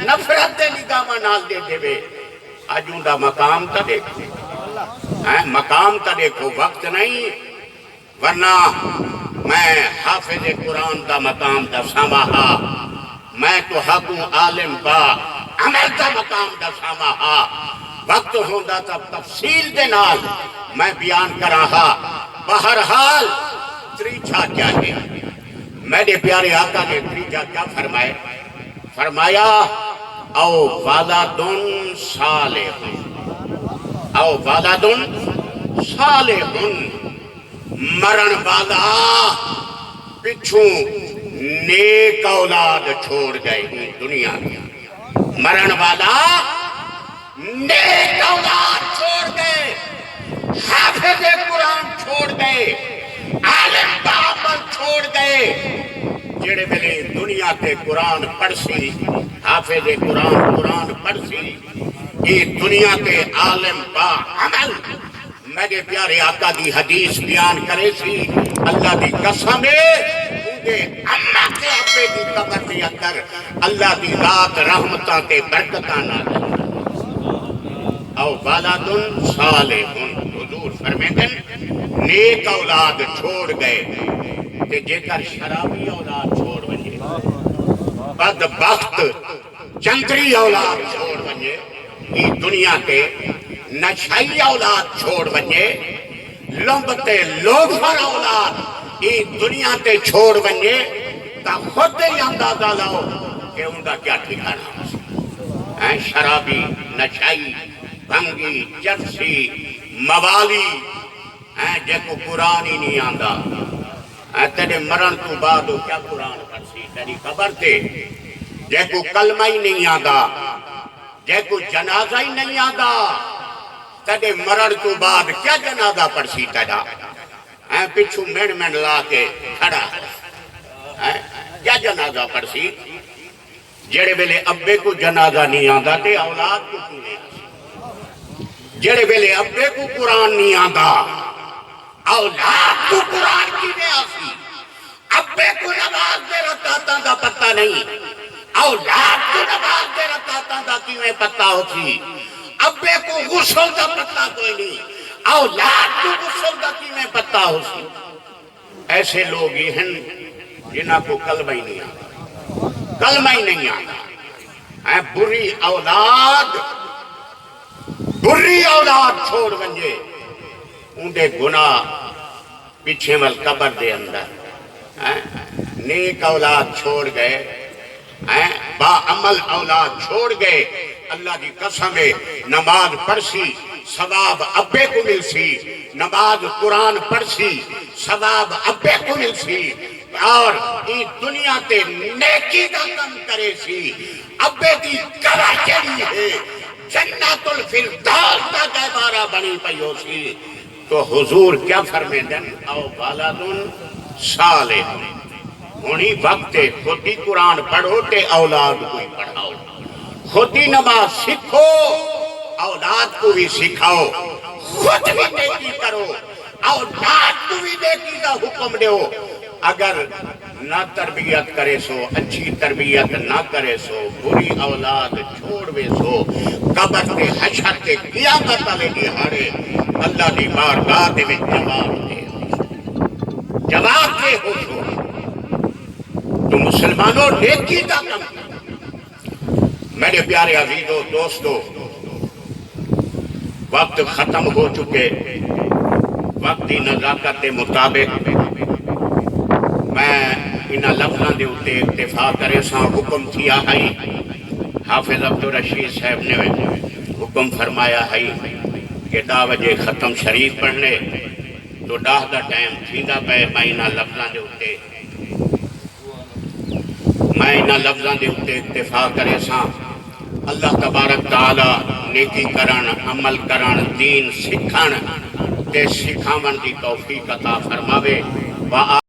نفرت دے نگاہ نال دے دے وے اجوں دا مقام تا دیکھو مقام تا دیکھو وقت نہیں ورنہ میں حافظ قرآن دا مقام دا سامہا میں تو حقوں عالم با عمل دا مقام دا سامہا وقت ہوندہ تا تفصیل دے نال میں بیان کراہا بہرحال تریچہ کیا ہے میرے پیارے آقا نے تریچہ کیا فرمایا او ولدن صالح او ولدن صالح مرن والا پچھوں نیک اولاد چھوڑ گئے دنیا میں مرن والا نیک اولاد چھوڑ گئے حافظ قرآن چھوڑ گئے عالم بابل چھوڑ گئے جڑے ملے دنیا تے قرآن پڑھ سی حافظ قرآن پڑھ سی یہ دنیا تے عالم با عمل میرے پیارے آقا دی حدیث بیان کرے سی اللہ دی قسم ہے اماں کے ابے دی قبر دی اندر اللہ دی ذات رحمتاں تے برکتاں نازل او ولدن صالح حضور فرمیندن نیک اولاد چھوڑ گئے تے جے کر شرابی اولاد چھوڑ ونجے بدبخت چندری اولاد چھوڑ ونجے یہ دنیا تے نشائی اولاد چھوڑ ونجے لمبتے لوفر اولاد یہ دنیا تے چھوڑ ونجے تا خود ہی اندازہ لاؤ کہ ان کا کیا ٹھکانا ہے شرابی نشائی بھنگی چرسی موالی جے کو قرآن ہی نہیں آندا تیرے مرن تو بعد وہ کیا قرآن پڑھسی تیری خبر تے جے کو کلمہ ہی نہیں آندا جے کو جنازہ ہی نہیں آندا تیرے مرن تو بعد کیا جنازہ پڑھسی تیرا پچھو مین لا کے کھڑا کیا جنازہ پڑھسی جڑے ویلے ابے کو جنازہ نہیں آندا تے اولاد کو کیوں جڑے ویلے ابے کو قرآن نہیں آندا اولاد کو قرآن کی نہیں آسی ابے کو نماز دے رکعتاں دا پتہ نہیں اولاد کو نماز دے رکعتاں دا کیویں پتہ ہوتی ابے کو غسل دا پتہ کوئی نہیں اولاد کو غسل دا کیویں پتہ ہوتی ایسے لوگ ہی ہیں جنہاں کو کلمہ ہی نہیں آتا کلمہ ہی نہیں آتا بری اولاد چھوڑ ونجے اندے گناہ پیچھے مل قبر دے اندر نیک اولاد چھوڑ گئے با عمل اولاد چھوڑ گئے اللہ دی قسم ہے نماز پڑھسی ثواب ابے کو مل سی نماز قرآن پڑھسی ثواب ابے کو مل سی اور یہ دنیا تے نیکی دا کم کرے سی ابے دی گواہ جڑی ہے جنت الفردوس دا گہوارہ بنی پئی ہو سی تو حضور کیا فرمیندن او ولدن صالح ہونی وقت خود ہی قرآن پڑھو تے اولاد کو ہی پڑھاؤ خود ہی نماز سکھو اولاد کو بھی سکھاؤ خود بھی نیکی کرو اولاد کو بھی نیکی کا حکم دیو اگر نہ تربیت کرے سو اچھی تربیت نہ کرے سو بری اولاد چھوڑوے سو قبر کے حشر کے قیامت علیہ دہاڑے اللہ دی بارگاہ دے میں جواب دے ہو سو تو مسلمانوں نیکی کا کم میرے پیارے عزیزوں دوستوں وقت ختم ہو چکے وقتی نزاکت کے مطابق میں انہا لفظاں دے اتے اکتفا کرے ساں حکم کیا ہے حافظ عبدالرشید صاحب نے حکم فرمایا ہے کہ 10 بجے ختم شریف پڑھنے تو 10 دا ٹائم تھیندہ پہ میں انہا لفظاں دے اتے اکتفا کرے ساں اللہ تبارک تعالی نیکی کرن عمل کرن دین سکھن تے سکھاون دی توفیق عطا فرماوے